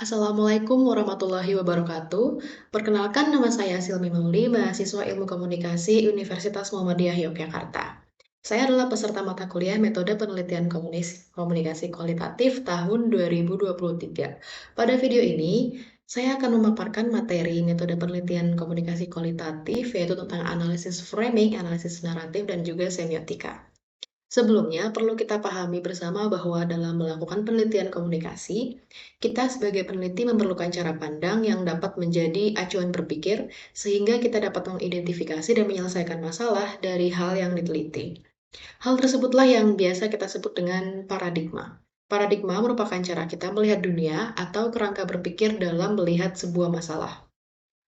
Assalamualaikum warahmatullahi wabarakatuh. Perkenalkan, nama saya Silmi Mauli, mahasiswa Ilmu Komunikasi Universitas Muhammadiyah Yogyakarta. Saya adalah peserta mata kuliah Metode Penelitian Komunikasi Kualitatif tahun 2023. Pada video ini, saya akan memaparkan materi metode penelitian komunikasi kualitatif, yaitu tentang analisis framing, analisis naratif, dan juga semiotika. Sebelumnya, perlu kita pahami bersama bahwa dalam melakukan penelitian komunikasi, kita sebagai peneliti memerlukan cara pandang yang dapat menjadi acuan berpikir, sehingga kita dapat mengidentifikasi dan menyelesaikan masalah dari hal yang diteliti. Hal tersebutlah yang biasa kita sebut dengan paradigma. Paradigma merupakan cara kita melihat dunia atau kerangka berpikir dalam melihat sebuah masalah.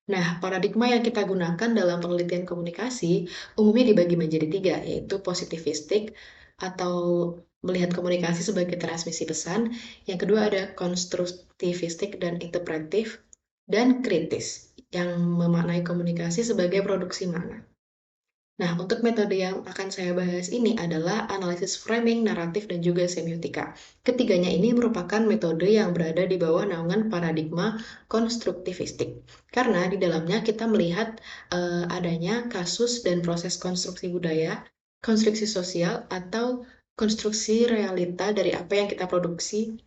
Nah, paradigma yang kita gunakan dalam penelitian komunikasi umumnya dibagi menjadi tiga, yaitu positivistik atau melihat komunikasi sebagai transmisi pesan. Yang kedua ada konstruktivistik dan interpretif, dan kritis yang memaknai komunikasi sebagai produksi makna. Nah, untuk metode yang akan saya bahas ini adalah analisis framing, naratif, dan juga semiotika. Ketiganya ini merupakan metode yang berada di bawah naungan paradigma konstruktivistik. Karena di dalamnya kita melihat adanya kasus dan proses konstruksi budaya, konstruksi sosial, atau konstruksi realita dari apa yang kita produksi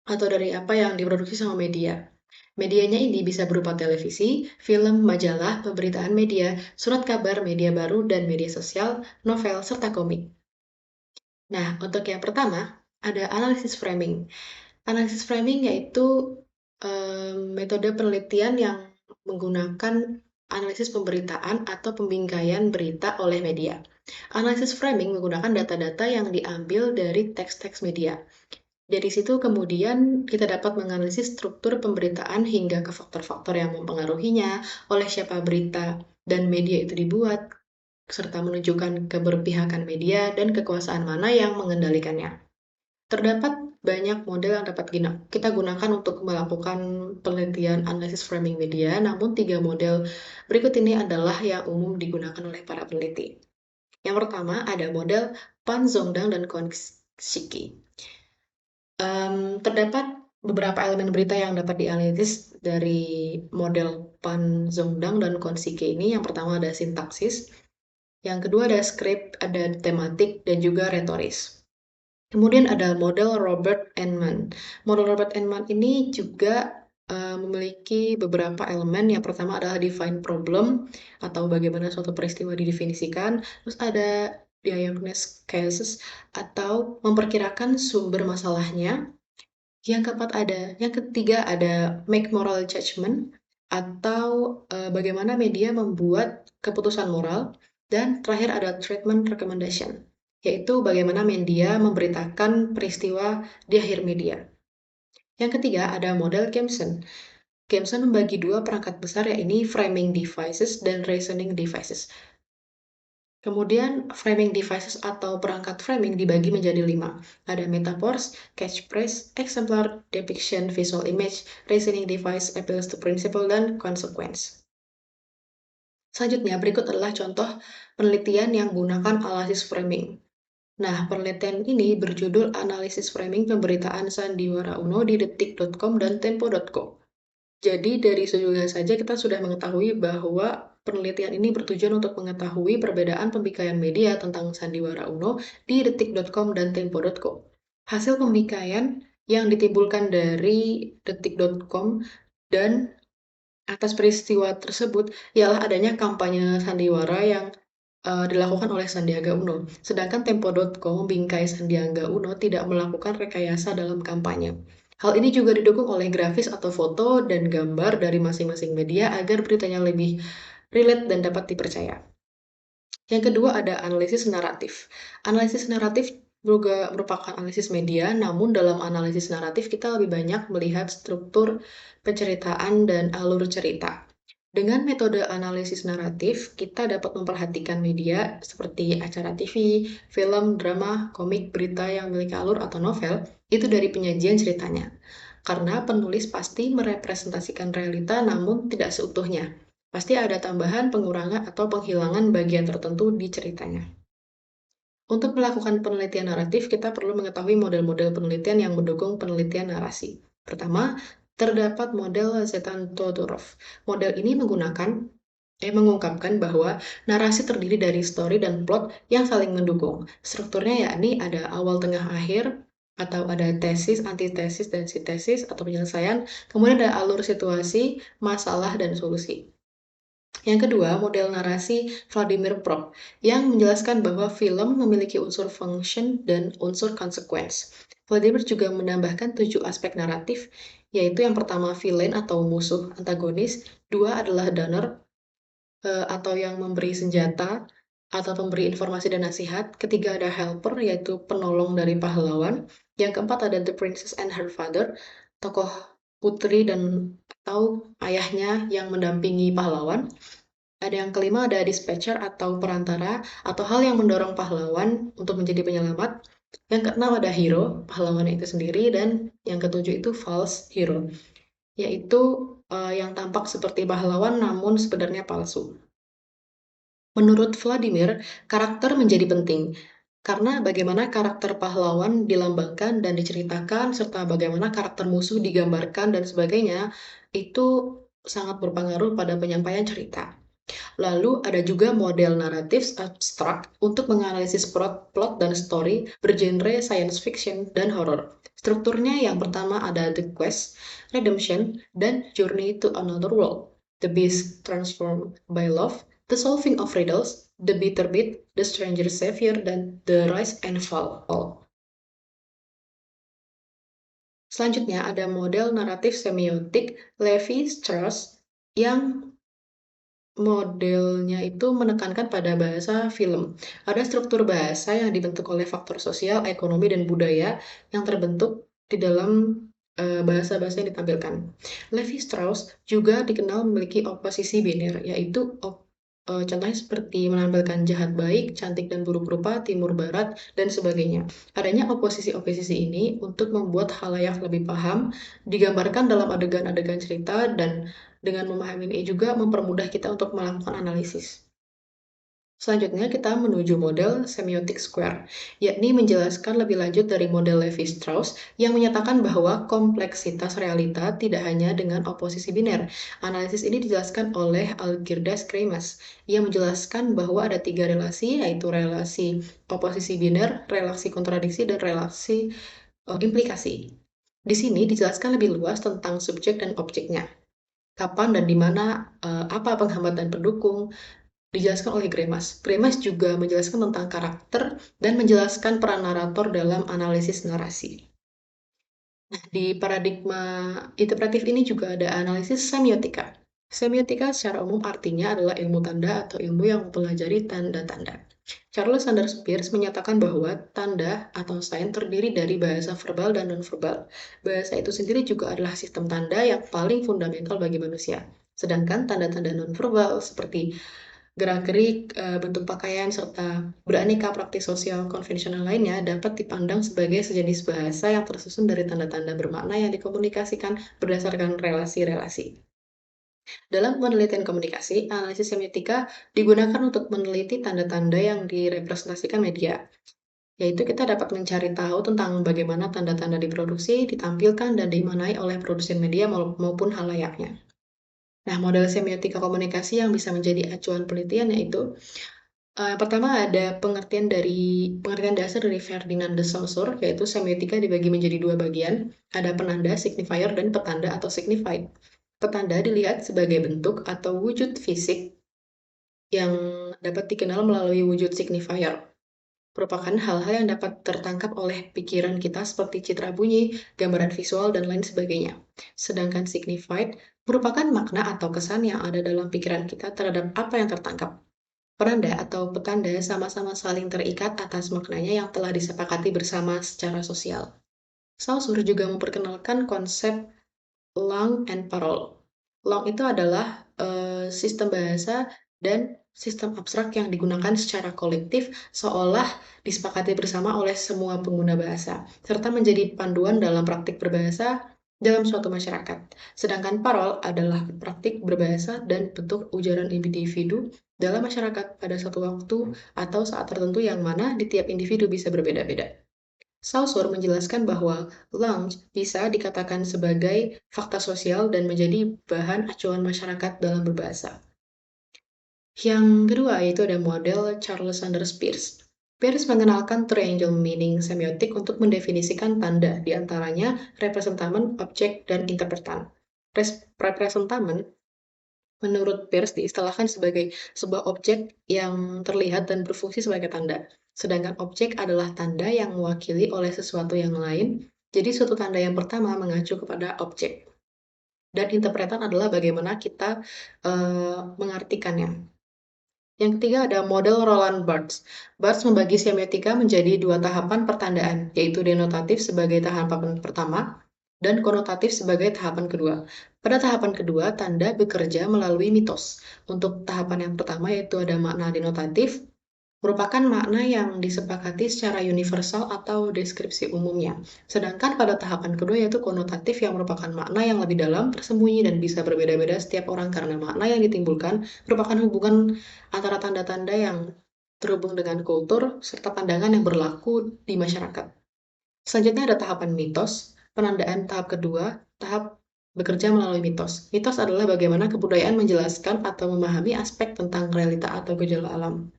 atau dari apa yang diproduksi sama media. Medianya ini bisa berupa televisi, film, majalah, pemberitaan media, surat kabar, media baru, dan media sosial, novel, serta komik. Nah, untuk yang pertama, ada analisis framing. Analisis framing yaitu metode penelitian yang menggunakan analisis pemberitaan atau pembingkaian berita oleh media. Analisis framing menggunakan data-data yang diambil dari teks-teks media. Dari situ kemudian kita dapat menganalisis struktur pemberitaan hingga ke faktor-faktor yang mempengaruhinya, oleh siapa berita dan media itu dibuat, serta menunjukkan keberpihakan media dan kekuasaan mana yang mengendalikannya. Terdapat banyak model yang dapat kita gunakan untuk melakukan penelitian analisis framing media, namun tiga model berikut ini adalah yang umum digunakan oleh para peneliti. Yang pertama ada model Pan, Zongdang, dan Konshiki. Terdapat beberapa elemen berita yang dapat dianalisis dari model Pan, Zongdang, dan Konshiki ini. Yang pertama ada sintaksis, yang kedua ada skrip, ada tematik, dan juga retoris. Kemudian ada model Robert Enman. Model Robert Enman ini juga memiliki beberapa elemen. Yang pertama adalah define problem, atau bagaimana suatu peristiwa didefinisikan. Terus ada diagnose cases, atau memperkirakan sumber masalahnya. Yang ketiga ada make moral judgment, atau bagaimana media membuat keputusan moral. Dan terakhir ada treatment recommendation, yaitu bagaimana media memberitakan peristiwa di akhir media. Yang ketiga ada model Gamson. Gamson membagi dua perangkat besar, yaitu framing devices dan reasoning devices. Kemudian framing devices atau perangkat framing dibagi menjadi 5. Ada metaphors, catchphrase, exemplar, depiction, visual image, reasoning device, appeals to principle, dan consequence. Selanjutnya, berikut adalah contoh penelitian yang menggunakan analisis framing. Nah, penelitian ini berjudul Analisis Framing Pemberitaan Sandiwara Uno di detik.com dan tempo.co. Jadi dari sejujurnya saja kita sudah mengetahui bahwa penelitian ini bertujuan untuk mengetahui perbedaan pembingkaian media tentang Sandiwara Uno di detik.com dan tempo.co. Hasil pembingkaian yang ditimbulkan dari detik.com dan atas peristiwa tersebut ialah adanya kampanye sandiwara yang dilakukan oleh Sandiaga Uno. Sedangkan Tempo.co membingkai Sandiaga Uno tidak melakukan rekayasa dalam kampanye. Hal ini juga didukung oleh grafis atau foto dan gambar dari masing-masing media agar beritanya lebih relate dan dapat dipercaya. Yang kedua ada analisis naratif. Analisis naratif juga merupakan analisis media, namun dalam analisis naratif kita lebih banyak melihat struktur penceritaan dan alur cerita. Dengan metode analisis naratif, kita dapat memperhatikan media seperti acara TV, film, drama, komik, berita yang memiliki alur atau novel, itu dari penyajian ceritanya. Karena penulis pasti merepresentasikan realita namun tidak seutuhnya. Pasti ada tambahan, pengurangan, atau penghilangan bagian tertentu di ceritanya. Untuk melakukan penelitian naratif, kita perlu mengetahui model-model penelitian yang mendukung penelitian narasi. Pertama, Terdapat model Zetan-Todorov. Model ini mengungkapkan bahwa narasi terdiri dari story dan plot yang saling mendukung. Strukturnya yakni ada awal, tengah, akhir, atau ada tesis, antitesis, dan sintesis atau penyelesaian. Kemudian ada alur situasi, masalah, dan solusi. Yang kedua, model narasi Vladimir Prop yang menjelaskan bahwa film memiliki unsur function dan unsur consequence. Vladimir juga menambahkan 7 aspek naratif, yaitu yang pertama villain atau musuh antagonis, dua adalah donor atau yang memberi senjata atau pemberi informasi dan nasihat, ketiga ada helper yaitu penolong dari pahlawan, yang keempat ada the princess and her father, tokoh putri dan atau ayahnya yang mendampingi pahlawan. Ada yang kelima ada dispatcher atau perantara atau hal yang mendorong pahlawan untuk menjadi penyelamat. Yang keenam ada hero, pahlawannya itu sendiri, dan yang ketujuh itu false hero, yaitu yang tampak seperti pahlawan namun sebenarnya palsu. Menurut Vladimir, karakter menjadi penting karena bagaimana karakter pahlawan dilambangkan dan diceritakan serta bagaimana karakter musuh digambarkan dan sebagainya itu sangat berpengaruh pada penyampaian cerita. Lalu ada juga model naratif abstrak untuk menganalisis plot dan story bergenre science fiction dan horror. Strukturnya yang pertama ada The Quest, Redemption, dan Journey to Another World. The Beast Transformed by Love, The Solving of Riddles, The Bitter Bit, The Stranger Savior, dan The Rise and Fall. Selanjutnya ada model naratif semiotik Levi-Strauss yang modelnya itu menekankan pada bahasa film. Ada struktur bahasa yang dibentuk oleh faktor sosial, ekonomi, dan budaya yang terbentuk di dalam bahasa-bahasa yang ditampilkan. Levi-Strauss juga dikenal memiliki oposisi biner, yaitu contohnya seperti menampilkan jahat baik, cantik dan buruk rupa, timur barat, dan sebagainya. Adanya oposisi-oposisi ini untuk membuat khalayak lebih paham, digambarkan dalam adegan-adegan cerita, dan dengan memahami ini juga mempermudah kita untuk melakukan analisis. Selanjutnya kita menuju model semiotic square, yakni menjelaskan lebih lanjut dari model Levi-Strauss yang menyatakan bahwa kompleksitas realita tidak hanya dengan oposisi biner. Analisis ini dijelaskan oleh Algirdas Kreimas. Ia menjelaskan bahwa ada 3 relasi, yaitu relasi oposisi biner, relasi kontradiksi, dan relasi implikasi. Di sini dijelaskan lebih luas tentang subjek dan objeknya. Kapan dan di mana, apa penghambat dan pendukung, dijelaskan oleh Gremas. Gremas juga menjelaskan tentang karakter dan menjelaskan peran narator dalam analisis narasi. Nah, di paradigma iteratif ini juga ada analisis semiotika. Semiotika secara umum artinya adalah ilmu tanda atau ilmu yang mempelajari tanda-tanda. Charles Sanders Peirce menyatakan bahwa tanda atau sign terdiri dari bahasa verbal dan non-verbal. Bahasa itu sendiri juga adalah sistem tanda yang paling fundamental bagi manusia. Sedangkan tanda-tanda non-verbal seperti gerak-gerik, bentuk pakaian, serta beraneka praktik sosial konvensional lainnya dapat dipandang sebagai sejenis bahasa yang tersusun dari tanda-tanda bermakna yang dikomunikasikan berdasarkan relasi-relasi. Dalam penelitian komunikasi, analisis semiotika digunakan untuk meneliti tanda-tanda yang direpresentasikan media, yaitu kita dapat mencari tahu tentang bagaimana tanda-tanda diproduksi, ditampilkan, dan dimaknai oleh produsen media maupun halayaknya. Nah, model semiotika komunikasi yang bisa menjadi acuan penelitian yaitu yang pertama ada pengertian dasar dari Ferdinand de Saussure, yaitu semiotika dibagi menjadi 2 bagian, ada penanda signifier dan petanda atau signified. Petanda dilihat sebagai bentuk atau wujud fisik yang dapat dikenal melalui wujud signifier. Merupakan hal-hal yang dapat tertangkap oleh pikiran kita seperti citra bunyi, gambaran visual, dan lain sebagainya. Sedangkan signified merupakan makna atau kesan yang ada dalam pikiran kita terhadap apa yang tertangkap. Penanda atau petanda sama-sama saling terikat atas maknanya yang telah disepakati bersama secara sosial. Saussure juga memperkenalkan konsep langue and parole. Langue itu adalah sistem bahasa dan sistem abstrak yang digunakan secara kolektif seolah disepakati bersama oleh semua pengguna bahasa, serta menjadi panduan dalam praktik berbahasa dalam suatu masyarakat. Sedangkan parol adalah praktik berbahasa dan bentuk ujaran individu dalam masyarakat pada suatu waktu atau saat tertentu yang mana di tiap individu bisa berbeda-beda. Saussure menjelaskan bahwa lounge bisa dikatakan sebagai fakta sosial dan menjadi bahan acuan masyarakat dalam berbahasa. Yang kedua yaitu ada model Charles Sanders Peirce. Peirce mengenalkan triangle meaning semiotik untuk mendefinisikan tanda, diantaranya representamen, objek, dan interpretan. Representamen menurut Peirce diistilahkan sebagai sebuah objek yang terlihat dan berfungsi sebagai tanda. Sedangkan objek adalah tanda yang mewakili oleh sesuatu yang lain. Jadi suatu tanda yang pertama mengacu kepada objek. Dan interpretan adalah bagaimana kita mengartikannya. Yang ketiga ada model Roland Barthes. Barthes membagi semiotika menjadi dua tahapan pertandaan, yaitu denotatif sebagai tahapan pertama dan konotatif sebagai tahapan kedua. Pada tahapan kedua, tanda bekerja melalui mitos. Untuk tahapan yang pertama yaitu ada makna denotatif, merupakan makna yang disepakati secara universal atau deskripsi umumnya. Sedangkan pada tahapan kedua yaitu konotatif yang merupakan makna yang lebih dalam, tersembunyi, dan bisa berbeda-beda setiap orang karena makna yang ditimbulkan merupakan hubungan antara tanda-tanda yang terhubung dengan kultur serta pandangan yang berlaku di masyarakat. Selanjutnya ada tahapan mitos, penandaan tahap kedua, tahap bekerja melalui mitos. Mitos adalah bagaimana kebudayaan menjelaskan atau memahami aspek tentang realita atau gejala alam.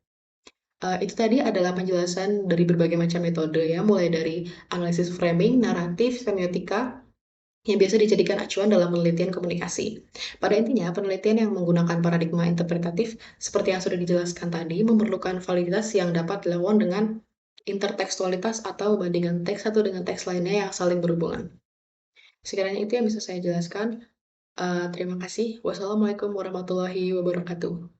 Itu tadi adalah penjelasan dari berbagai macam metode ya, mulai dari analisis framing, naratif, semiotika, yang biasa dijadikan acuan dalam penelitian komunikasi. Pada intinya, penelitian yang menggunakan paradigma interpretatif, seperti yang sudah dijelaskan tadi, memerlukan validitas yang dapat dilakukan dengan intertekstualitas atau bandingan teks satu dengan teks lainnya yang saling berhubungan. Sekiranya itu yang bisa saya jelaskan. Terima kasih. Wassalamualaikum warahmatullahi wabarakatuh.